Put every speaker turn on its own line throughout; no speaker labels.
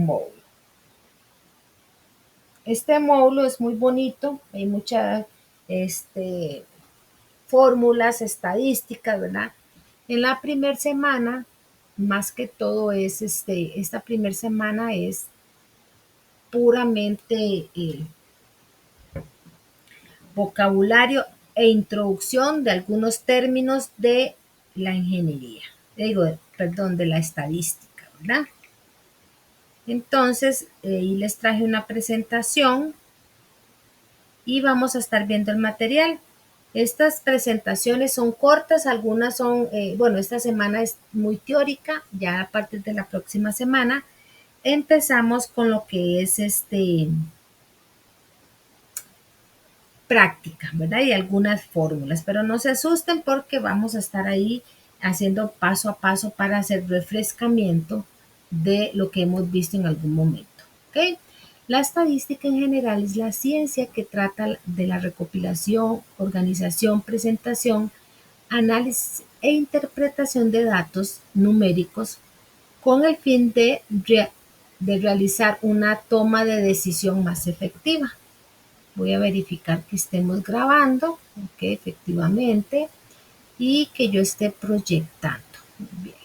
módulo. Este módulo es muy bonito, hay muchas fórmulas estadísticas, ¿verdad? En la primera semana, más que todo es, esta primera semana es puramente vocabulario e introducción de algunos términos de la ingeniería, de la estadística, ¿verdad? Entonces, ahí les traje una presentación y vamos a estar viendo el material. Estas presentaciones son cortas, algunas son, esta semana es muy teórica, ya a partir de la próxima semana empezamos con lo que es práctica, ¿verdad? Y algunas fórmulas, pero no se asusten porque vamos a estar ahí haciendo paso a paso para hacer refrescamiento de lo que hemos visto en algún momento, ¿ok? La estadística en general es la ciencia que trata de la recopilación, organización, presentación, análisis e interpretación de datos numéricos con el fin de realizar una toma de decisión más efectiva. Voy a verificar que estemos grabando, que efectivamente, y que yo esté proyectando. Bien,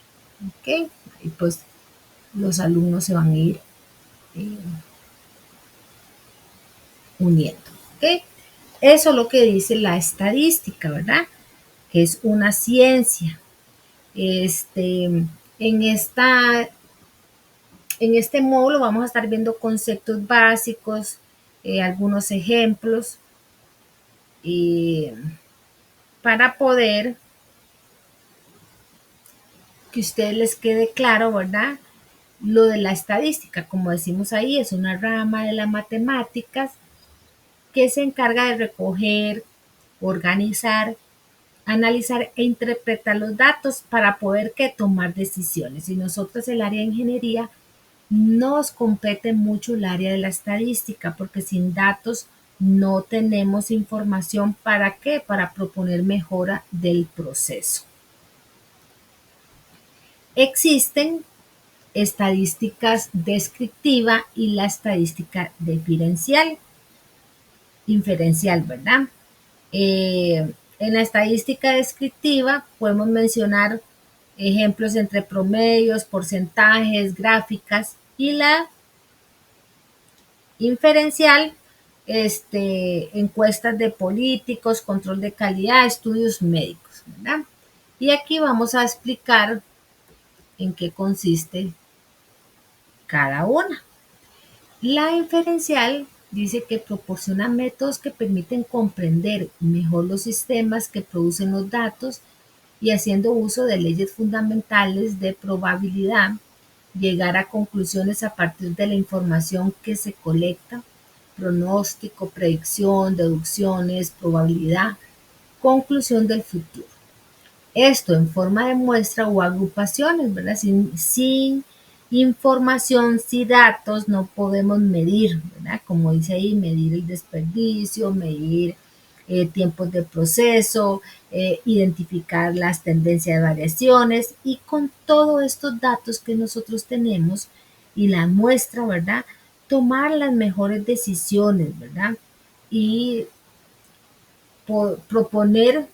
ok. Y pues los alumnos se van a ir eh, uniendo, ok. Eso es lo que dice la estadística, ¿verdad? Que es una ciencia. En este módulo vamos a estar viendo conceptos básicos, algunos ejemplos, para poder que a ustedes les quede claro, ¿verdad? Lo de la estadística, como decimos ahí, es una rama de las matemáticas que se encarga de recoger, organizar, analizar e interpretar los datos para poder tomar decisiones. Y nosotros, el área de ingeniería, nos compete mucho el área de la estadística, porque sin datos no tenemos información. ¿Para qué? Para proponer mejora del proceso. Existen estadísticas descriptiva y la estadística inferencial, ¿verdad? En la estadística descriptiva podemos mencionar ejemplos entre promedios, porcentajes, gráficas, y la inferencial, encuestas de políticos, control de calidad, estudios médicos, ¿verdad? Y aquí vamos a explicar en qué consiste cada una. La inferencial dice que proporciona métodos que permiten comprender mejor los sistemas que producen los datos y, haciendo uso de leyes fundamentales de probabilidad, llegar a conclusiones a partir de la información que se colecta: pronóstico, predicción, deducciones, probabilidad, conclusión del futuro. Esto en forma de muestra o agrupaciones, ¿verdad? Sin información, sin datos, no podemos medir, ¿verdad? Como dice ahí, medir el desperdicio, medir tiempos de proceso, identificar las tendencias de variaciones, y con todos estos datos que nosotros tenemos y la muestra, ¿verdad? Tomar las mejores decisiones, ¿verdad? Y proponer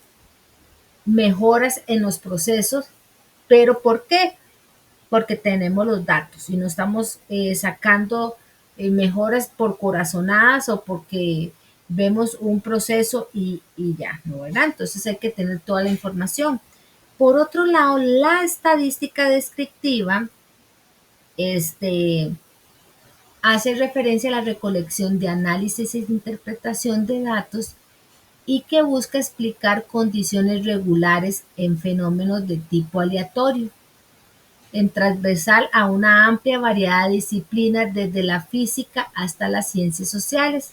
mejoras en los procesos. ¿Pero por qué? Porque tenemos los datos y no estamos sacando mejoras por corazonadas o porque vemos un proceso y ya, ¿no? ¿Verdad? Entonces hay que tener toda la información. Por otro lado, la estadística descriptiva hace referencia a la recolección de análisis e interpretación de datos, y que busca explicar condiciones regulares en fenómenos de tipo aleatorio, en transversal a una amplia variedad de disciplinas, desde la física hasta las ciencias sociales,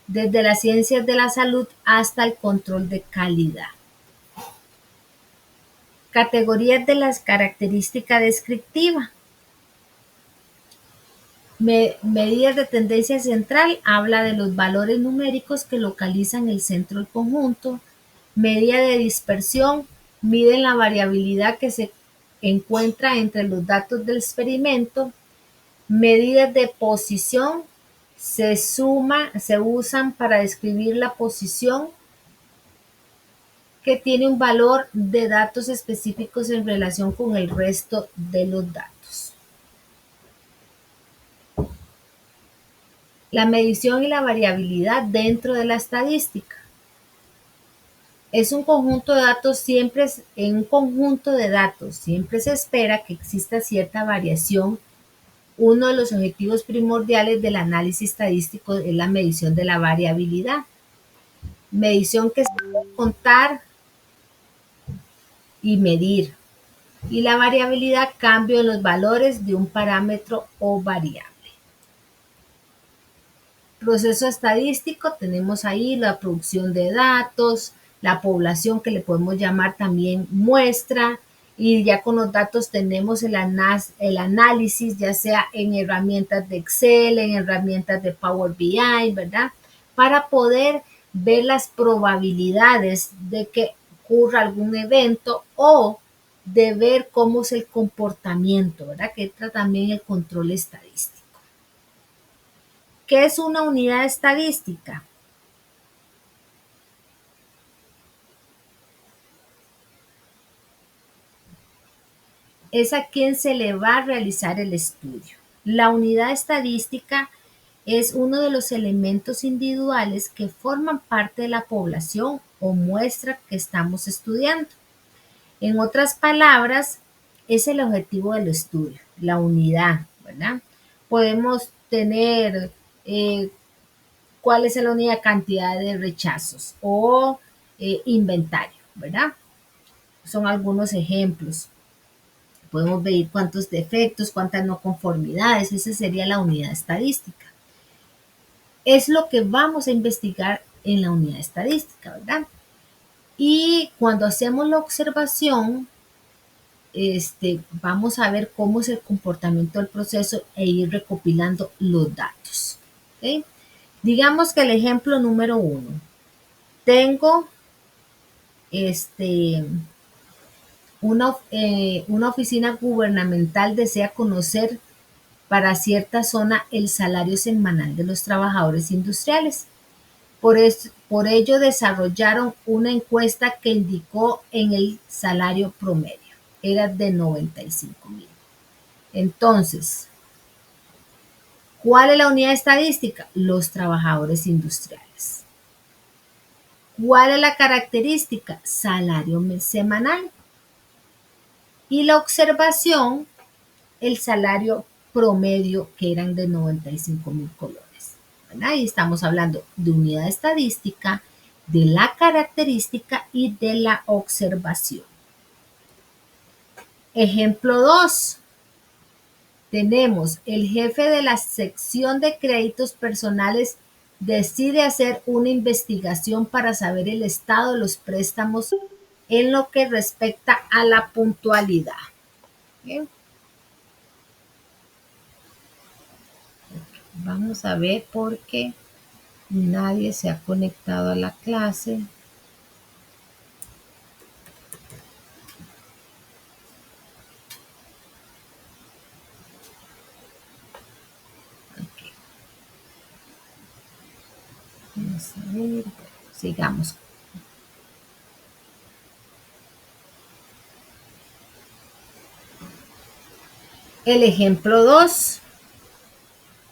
desde las ciencias de la salud hasta el control de calidad. Categorías de las características descriptivas. Medidas de tendencia central, habla de los valores numéricos que localizan el centro del conjunto. Medida de dispersión, miden la variabilidad que se encuentra entre los datos del experimento. Medidas de posición se usan para describir la posición que tiene un valor de datos específicos en relación con el resto de los datos. La medición y la variabilidad dentro de la estadística. Es un conjunto de datos en un conjunto de datos siempre se espera que exista cierta variación. Uno de los objetivos primordiales del análisis estadístico es la medición de la variabilidad. Medición que se puede contar y medir. Y la variabilidad, cambio en los valores de un parámetro o variable. Proceso estadístico, tenemos ahí la producción de datos, la población que le podemos llamar también muestra, y ya con los datos tenemos el análisis, ya sea en herramientas de Excel, en herramientas de Power BI, ¿verdad? Para poder ver las probabilidades de que ocurra algún evento o de ver cómo es el comportamiento, ¿verdad? Que entra también el control estadístico. ¿Qué es una unidad estadística? Es a quien se le va a realizar el estudio. La unidad estadística es uno de los elementos individuales que forman parte de la población o muestra que estamos estudiando. En otras palabras, es el objetivo del estudio, la unidad, ¿verdad? Podemos tener cuál es la unidad, cantidad de rechazos o inventario, ¿verdad? Son algunos ejemplos. Podemos ver cuántos defectos, cuántas no conformidades, esa sería la unidad estadística. Es lo que vamos a investigar en la unidad estadística, ¿verdad? Y cuando hacemos la observación, vamos a ver cómo es el comportamiento del proceso e ir recopilando los datos. ¿Okay? Digamos que el ejemplo número 1. Tengo una oficina gubernamental desea conocer para cierta zona el salario semanal de los trabajadores industriales. Por ello desarrollaron una encuesta que indicó en el salario promedio. Era de 95,000. Entonces, ¿cuál es la unidad estadística? Los trabajadores industriales. ¿Cuál es la característica? Salario semanal. Y la observación, el salario promedio, que eran de 95,000 colones. Y estamos hablando de unidad estadística, de la característica y de la observación. Ejemplo 2. Tenemos el jefe de la sección de créditos personales decide hacer una investigación para saber el estado de los préstamos en lo que respecta a la puntualidad. Bien. Vamos a ver por qué nadie se ha conectado a la clase. Okay. Vamos a ver. Sigamos. El ejemplo 2.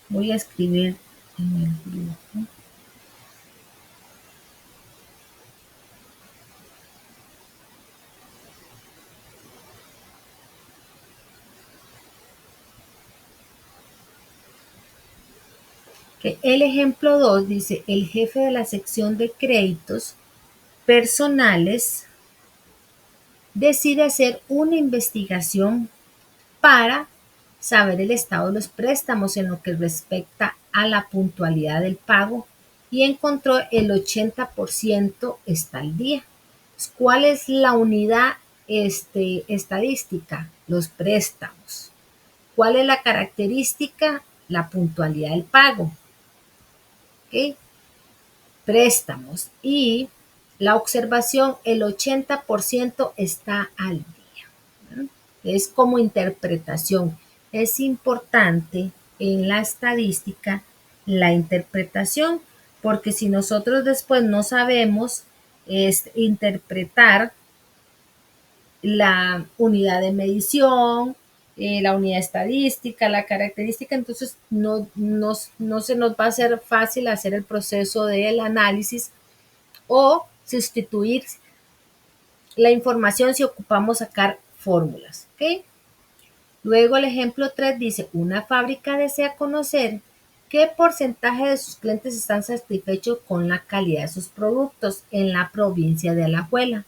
Voy a escribir en el grupo. El ejemplo 2 dice, el jefe de la sección de créditos personales decide hacer una investigación para saber el estado de los préstamos en lo que respecta a la puntualidad del pago y encontró el 80% está al día. ¿Cuál es la unidad estadística? Los préstamos. ¿Cuál es la característica? La puntualidad del pago. ¿Okay? Préstamos. Y la observación, el 80% está al día. ¿No? Es como interpretación. Es importante en la estadística la interpretación, porque si nosotros después no sabemos interpretar la unidad de medición, la unidad estadística, la característica, entonces no se nos va a hacer fácil hacer el proceso del análisis o sustituir la información si ocupamos sacar fórmulas. ¿Okay? Luego el ejemplo 3 dice, una fábrica desea conocer qué porcentaje de sus clientes están satisfechos con la calidad de sus productos en la provincia de Alajuela,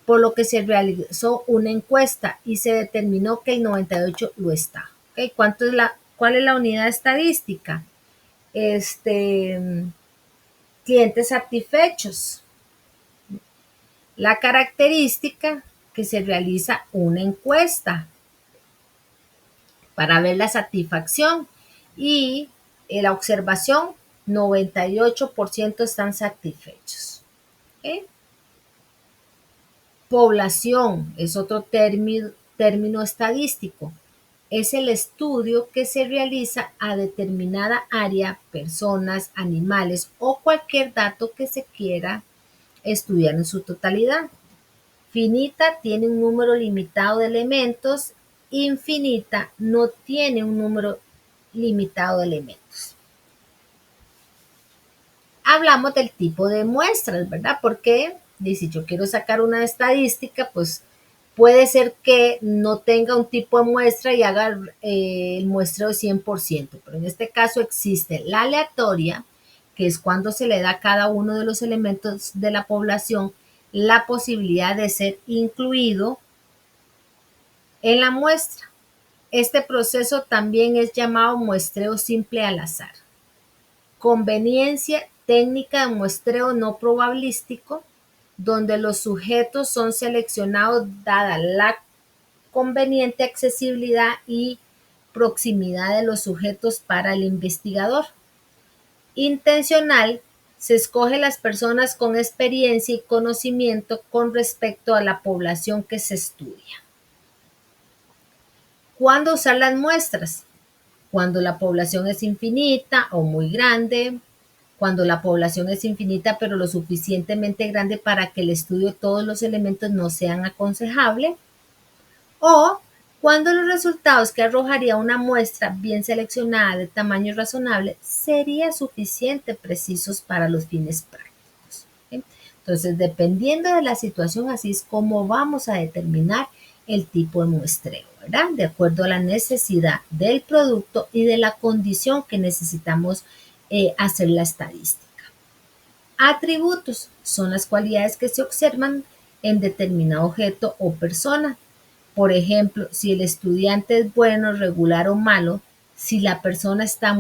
por lo que se realizó una encuesta y se determinó que el 98 lo está. ¿Okay? ¿Cuál es la unidad estadística? Clientes satisfechos. La característica que se realiza una encuesta para ver la satisfacción y la observación, 98% están satisfechos. ¿Okay? Población es otro término estadístico. Es el estudio que se realiza a determinada área, personas, animales o cualquier dato que se quiera estudiar en su totalidad. Finita tiene un número limitado de elementos, infinita no tiene un número limitado de elementos. Hablamos del tipo de muestras, ¿verdad? Porque si yo quiero sacar una estadística, pues puede ser que no tenga un tipo de muestra y haga el muestreo 100%, pero en este caso existe la aleatoria, que es cuando se le da a cada uno de los elementos de la población la posibilidad de ser incluido en la muestra. Este proceso también es llamado muestreo simple al azar. Conveniencia técnica de muestreo no probabilístico, donde los sujetos son seleccionados dada la conveniente accesibilidad y proximidad de los sujetos para el investigador. Intencional, se escoge las personas con experiencia y conocimiento con respecto a la población que se estudia. ¿Cuándo usar las muestras? Cuando la población es infinita o muy grande, cuando la población es infinita pero lo suficientemente grande para que el estudio de todos los elementos no sean aconsejable, o cuando los resultados que arrojaría una muestra bien seleccionada de tamaño razonable sería suficiente precisos para los fines prácticos. ¿Okay? Entonces, dependiendo de la situación, así es como vamos a determinar el tipo de muestreo, ¿verdad? De acuerdo a la necesidad del producto y de la condición que necesitamos hacer la estadística. Atributos son las cualidades que se observan en determinado objeto o persona. Por ejemplo, si el estudiante es bueno, regular o malo, si la persona está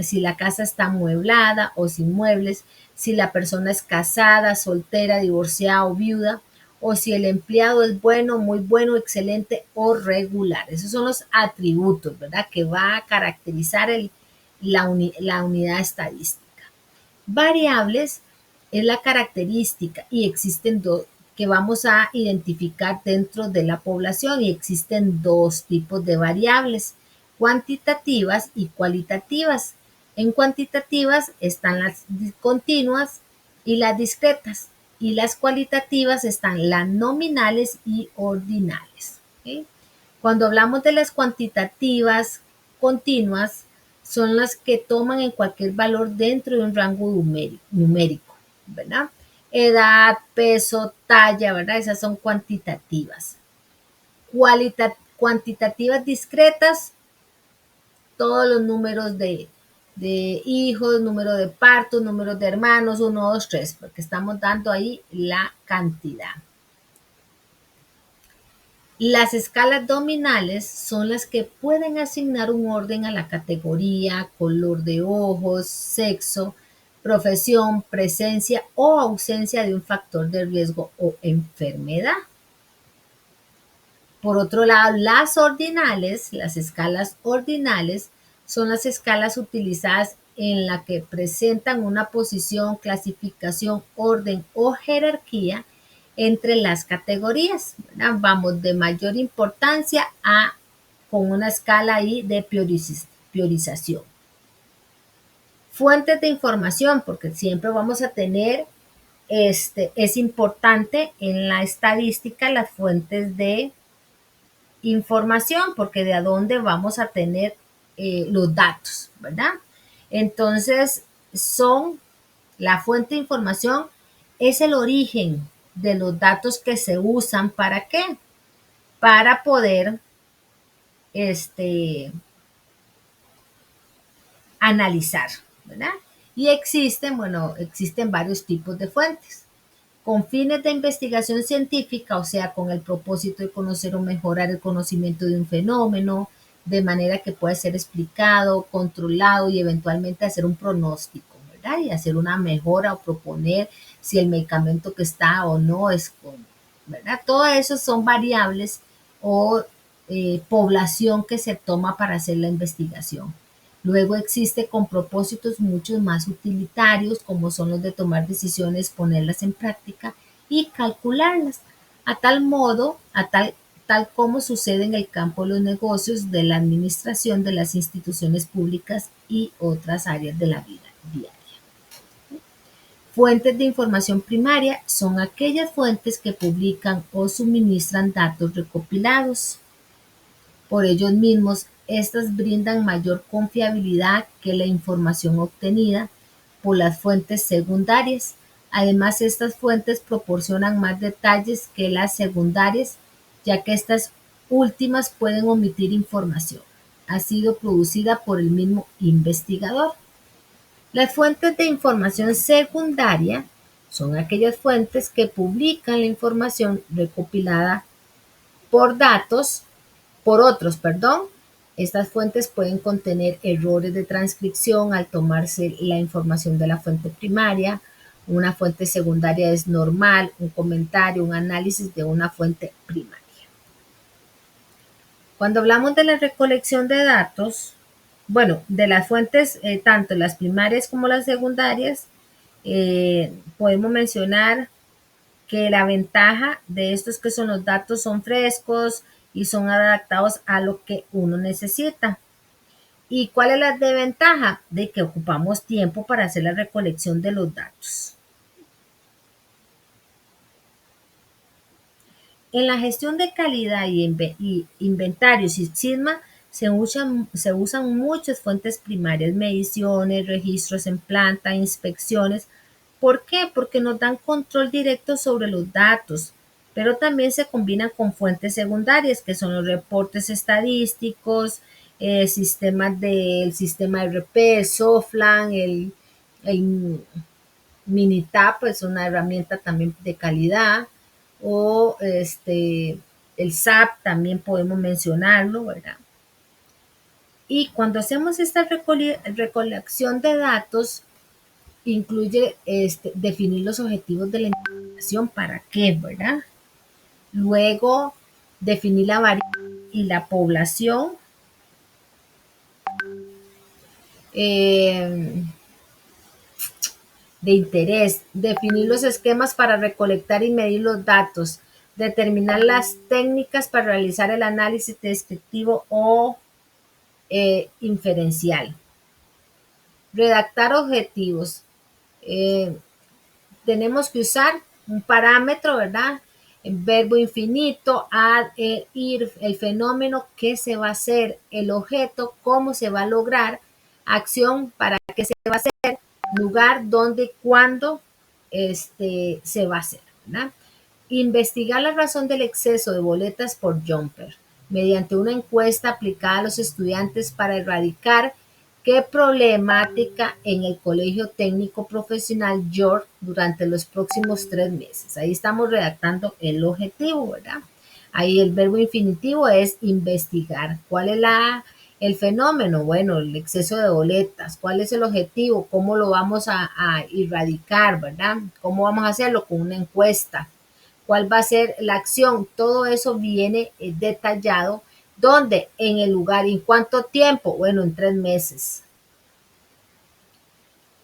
si la casa está amueblada o sin muebles, si la persona es casada, soltera, divorciada o viuda, o si el empleado es bueno, muy bueno, excelente o regular. Esos son los atributos, ¿verdad? Que va a caracterizar la unidad estadística. Variables es la característica y existen dos que vamos a identificar dentro de la población y existen dos tipos de variables, cuantitativas y cualitativas. En cuantitativas están las continuas y las discretas y las cualitativas están las nominales y ordinales. ¿Okay? Cuando hablamos de las cuantitativas continuas, son las que toman en cualquier valor dentro de un rango numérico, ¿verdad? Edad, peso, talla, ¿verdad? Esas son cuantitativas. Cuantitativas discretas, todos los números de hijos, número de partos, números de hermanos, 1, 2, 3, porque estamos dando ahí la cantidad. Las escalas dominales son las que pueden asignar un orden a la categoría, color de ojos, sexo, profesión, presencia o ausencia de un factor de riesgo o enfermedad. Por otro lado, las ordinales, las escalas ordinales, son las escalas utilizadas en la que presentan una posición, clasificación, orden o jerarquía entre las categorías, ¿verdad? Vamos de mayor importancia a con una escala ahí de priorización. Fuentes de información, porque siempre vamos a tener, es importante en la estadística las fuentes de información, porque de a dónde vamos a tener los datos, ¿verdad? Entonces, la fuente de información es el origen de los datos que se usan. ¿Para qué? Para poder analizar, ¿verdad? Y existen varios tipos de fuentes. Con fines de investigación científica, o sea, con el propósito de conocer o mejorar el conocimiento de un fenómeno, de manera que pueda ser explicado, controlado y eventualmente hacer un pronóstico, ¿verdad? Y hacer una mejora o proponer si el medicamento que está o no es, ¿verdad? Todo eso son variables o población que se toma para hacer la investigación. Luego existe con propósitos muchos más utilitarios, como son los de tomar decisiones, ponerlas en práctica y calcularlas, a tal modo, tal como sucede en el campo de los negocios, de la administración de las instituciones públicas y otras áreas de la vida diaria. Fuentes de información primaria son aquellas fuentes que publican o suministran datos recopilados por ellos mismos. Estas brindan mayor confiabilidad que la información obtenida por las fuentes secundarias. Además, estas fuentes proporcionan más detalles que las secundarias, ya que estas últimas pueden omitir información. Ha sido producida por el mismo investigador. Las fuentes de información secundaria son aquellas fuentes que publican la información recopilada por otros. Estas fuentes pueden contener errores de transcripción al tomarse la información de la fuente primaria. Una fuente secundaria es normal, un comentario, un análisis de una fuente primaria. Cuando hablamos de la recolección de datos, de las fuentes, tanto las primarias como las secundarias, podemos mencionar que la ventaja de estos que son los datos son frescos y son adaptados a lo que uno necesita. ¿Y cuál es la desventaja? De que ocupamos tiempo para hacer la recolección de los datos. En la gestión de calidad y inventarios y SIGMA se usan muchas fuentes primarias, mediciones, registros en planta, inspecciones. ¿Por qué? Porque nos dan control directo sobre los datos, pero también se combinan con fuentes secundarias, que son los reportes estadísticos, sistemas del sistema RP, Soflan, el Minitab es una herramienta también de calidad, o el SAP también podemos mencionarlo, ¿verdad? Y cuando hacemos esta recolección de datos, incluye definir los objetivos de la investigación, para qué, ¿verdad? Luego, definir la variable y la población. De interés, definir los esquemas para recolectar y medir los datos, determinar las técnicas para realizar el análisis descriptivo o inferencial. Redactar objetivos. Tenemos que usar un parámetro, ¿verdad? El verbo infinito, ir, el fenómeno, qué se va a hacer, el objeto, cómo se va a lograr, acción, para qué se va a hacer, lugar, dónde, cuándo se va a hacer, ¿verdad? Investigar la razón del exceso de boletas por jumper mediante una encuesta aplicada a los estudiantes para erradicar qué problemática en el Colegio Técnico Profesional York durante los próximos 3 meses. Ahí estamos redactando el objetivo, ¿verdad? Ahí el verbo infinitivo es investigar. ¿Cuál es el fenómeno? Bueno, el exceso de boletas. ¿Cuál es el objetivo? ¿Cómo lo vamos a erradicar, verdad? ¿Cómo vamos a hacerlo? Con una encuesta. ¿Cuál va a ser la acción? Todo eso viene detallado. ¿Dónde? En el lugar. ¿En cuánto tiempo? Bueno, en 3 meses.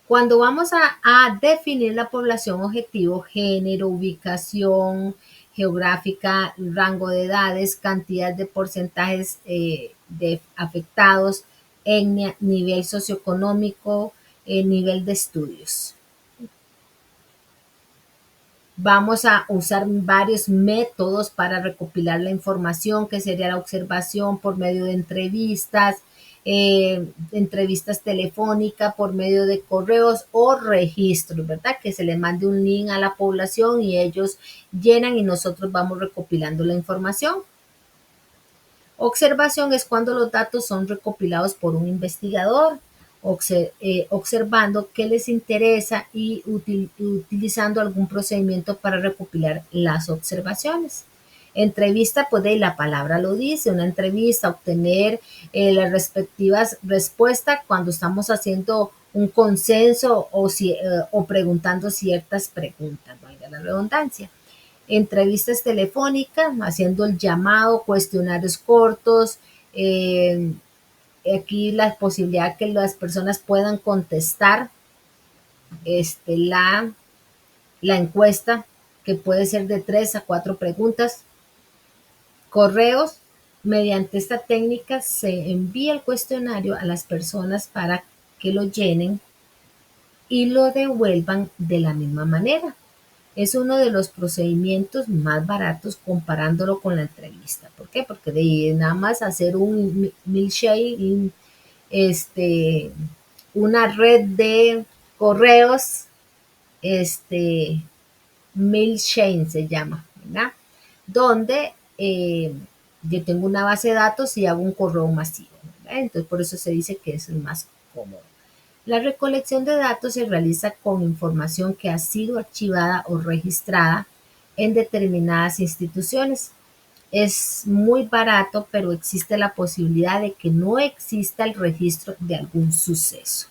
Cuando vamos a definir la población objetivo, género, ubicación geográfica, rango de edades, cantidad de porcentajes de afectados, etnia, nivel socioeconómico, nivel de estudios. Vamos a usar varios métodos para recopilar la información, que sería la observación por medio de entrevistas telefónicas, por medio de correos o registros, ¿verdad? Que se le mande un link a la población y ellos llenan y nosotros vamos recopilando la información. Observación es cuando los datos son recopilados por un investigador, observando qué les interesa y utilizando algún procedimiento para recopilar las observaciones. Entrevista, pues de la palabra lo dice, una entrevista, obtener las respectivas respuestas cuando estamos haciendo un consenso o preguntando ciertas preguntas, valga la redundancia. Entrevistas telefónicas, haciendo el llamado, cuestionarios cortos, aquí la posibilidad que las personas puedan contestar la encuesta, que puede ser de 3 a 4 preguntas. Correos, mediante esta técnica se envía el cuestionario a las personas para que lo llenen y lo devuelvan de la misma manera. Es uno de los procedimientos más baratos comparándolo con la entrevista. ¿Por qué? Porque de nada más hacer un milkshake, una red de correos, milkshake se llama, ¿verdad? Donde yo tengo una base de datos y hago un correo masivo, ¿verdad? Entonces por eso se dice que es el más cómodo. La recolección de datos se realiza con información que ha sido archivada o registrada en determinadas instituciones. Es muy barato, pero existe la posibilidad de que no exista el registro de algún suceso.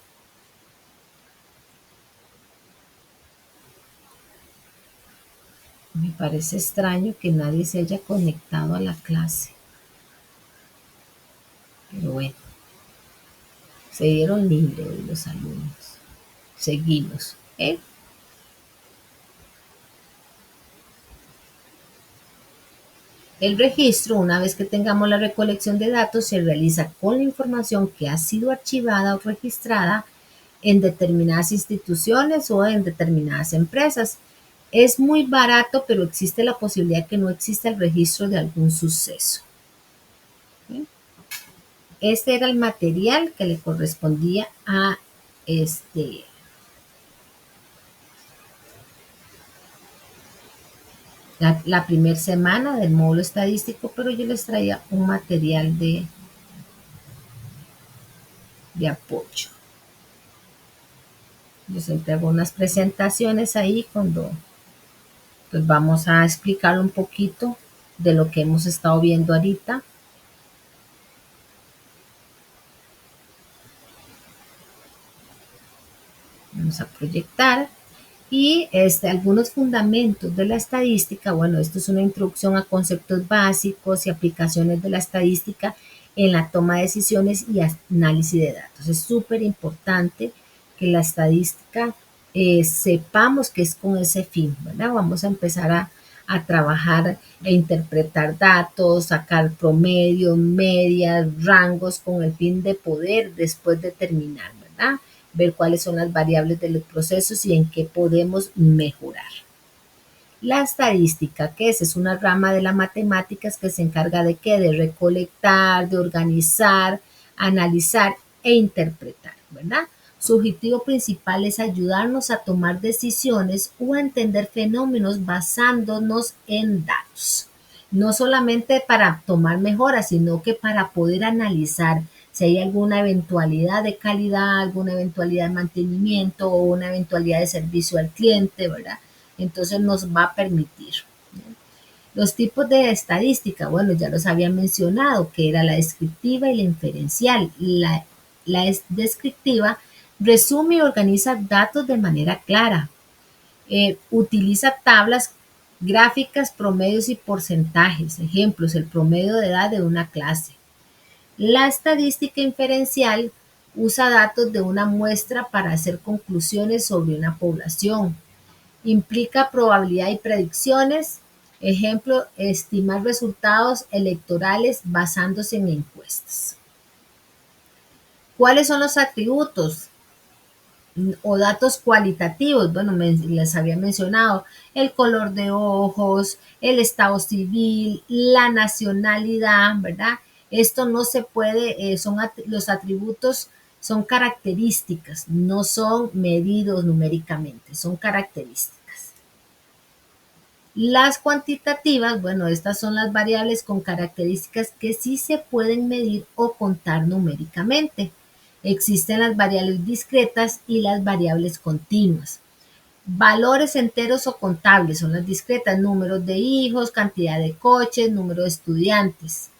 Me parece extraño que nadie se haya conectado a la clase. Pero bueno, se dieron libre hoy los alumnos. Seguimos. El registro, una vez que tengamos la recolección de datos, se realiza con la información que ha sido archivada o registrada en determinadas instituciones o en determinadas empresas. Es muy barato, pero existe la posibilidad que no exista el registro de algún suceso. Este era el material que le correspondía a la primera semana del módulo estadístico, pero yo les traía un material de apoyo. Yo siempre hago unas presentaciones ahí cuando pues vamos a explicar un poquito de lo que hemos estado viendo ahorita. Vamos a proyectar. Y algunos fundamentos de la estadística. Bueno, esto es una introducción a conceptos básicos y aplicaciones de la estadística en la toma de decisiones y análisis de datos. Es súper importante que la estadística sepamos que es con ese fin, ¿verdad? Vamos a empezar a trabajar e interpretar datos, sacar promedios, medias, rangos, con el fin de poder después determinar, ¿verdad? Ver cuáles son las variables de los procesos y en qué podemos mejorar. La estadística, que es una rama de las matemáticas que se encarga de qué, de recolectar, de organizar, analizar e interpretar, ¿verdad? Su objetivo principal es ayudarnos a tomar decisiones o a entender fenómenos basándonos en datos. No solamente para tomar mejoras, sino que para poder analizar si hay alguna eventualidad de calidad, alguna eventualidad de mantenimiento o una eventualidad de servicio al cliente, ¿verdad? Entonces nos va a permitir. Los tipos de estadística, bueno, ya los había mencionado, que era la descriptiva y la inferencial. La descriptiva resume y organiza datos de manera clara. Utiliza tablas gráficas, promedios y porcentajes. Ejemplos, el promedio de edad de una clase. La estadística inferencial usa datos de una muestra para hacer conclusiones sobre una población. Implica probabilidad y predicciones. Ejemplo, estimar resultados electorales basándose en encuestas. ¿Cuáles son los atributos o datos cualitativos? Bueno, les había mencionado el color de ojos, el estado civil, la nacionalidad, ¿verdad? Esto no se puede, los atributos son características, no son medidos numéricamente, son características. Las cuantitativas, bueno, estas son las variables con características que sí se pueden medir o contar numéricamente. Existen las variables discretas y las variables continuas. Valores enteros o contables son las discretas, números de hijos, cantidad de coches, número de estudiantes.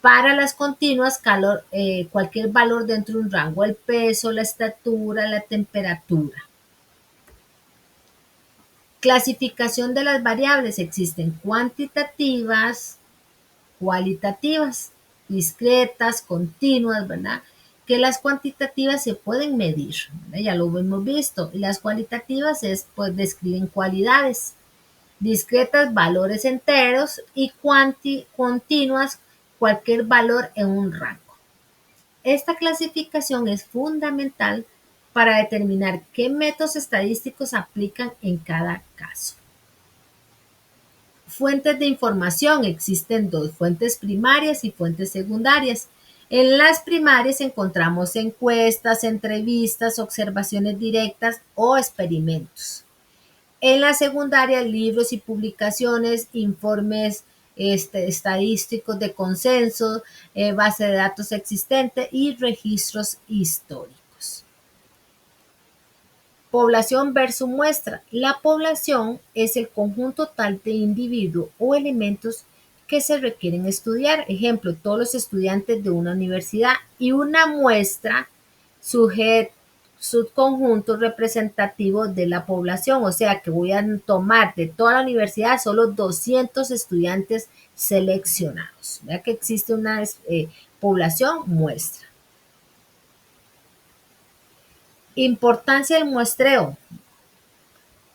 Para las continuas, cualquier valor dentro de un rango, el peso, la estatura, la temperatura. Clasificación de las variables: existen cuantitativas, cualitativas, discretas, continuas, ¿verdad? Que las cuantitativas se pueden medir, ¿verdad? Ya lo hemos visto. Y las cualitativas pues describen cualidades. Discretas, valores enteros, y continuas, cualquier valor en un rango. Esta clasificación es fundamental para determinar qué métodos estadísticos aplican en cada caso. Fuentes de información: existen dos, fuentes primarias y fuentes secundarias. En las primarias encontramos encuestas, entrevistas, observaciones directas o experimentos. En la secundaria, libros y publicaciones, informes estadísticos de consenso, base de datos existente y registros históricos. Población versus muestra. La población es el conjunto total de individuos o elementos que se requieren estudiar. Ejemplo, todos los estudiantes de una universidad. Y una muestra, subconjunto representativo de la población. O sea que voy a tomar de toda la universidad solo 200 estudiantes seleccionados. Vea que existe una población muestra. Importancia del muestreo.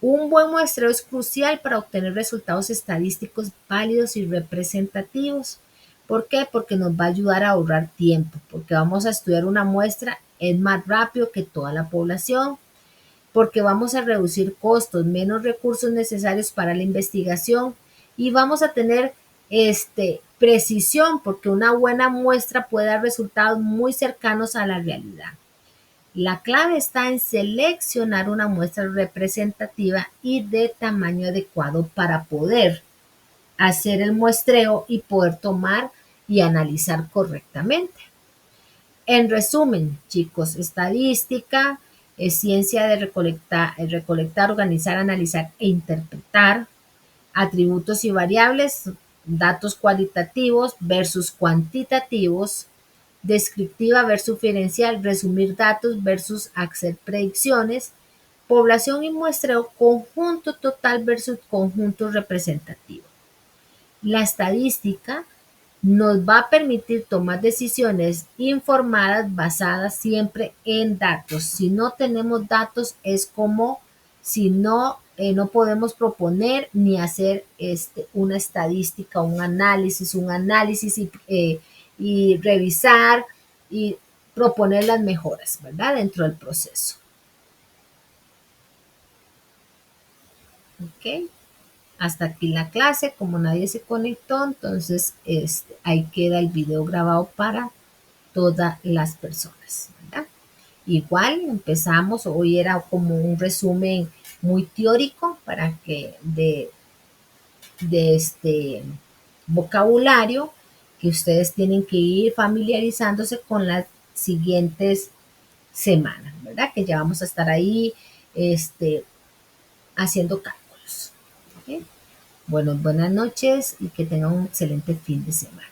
Un buen muestreo es crucial para obtener resultados estadísticos válidos y representativos. ¿Por qué? Porque nos va a ayudar a ahorrar tiempo, porque vamos a estudiar una muestra, es más rápido que toda la población, porque vamos a reducir costos, menos recursos necesarios para la investigación y vamos a tener precisión, porque una buena muestra puede dar resultados muy cercanos a la realidad. La clave está en seleccionar una muestra representativa y de tamaño adecuado para poder hacer el muestreo y poder tomar y analizar correctamente. En resumen, chicos, estadística es ciencia de recolectar, organizar, analizar e interpretar atributos y variables, datos cualitativos versus cuantitativos, descriptiva versus diferencial, resumir datos versus hacer predicciones, población y muestreo, conjunto total versus conjunto representativo. La estadística nos va a permitir tomar decisiones informadas basadas siempre en datos. Si no tenemos datos, es como si no podemos proponer ni hacer una estadística, un análisis y revisar y proponer las mejoras, ¿verdad? Dentro del proceso. ¿Ok? Hasta aquí la clase. Como nadie se conectó, entonces ahí queda el video grabado para todas las personas, ¿verdad? Igual empezamos, hoy era como un resumen muy teórico para que de este vocabulario que ustedes tienen que ir familiarizándose con las siguientes semanas, ¿verdad? Que ya vamos a estar ahí haciendo cálculos. ¿Okay? Bueno, buenas noches y que tengan un excelente fin de semana.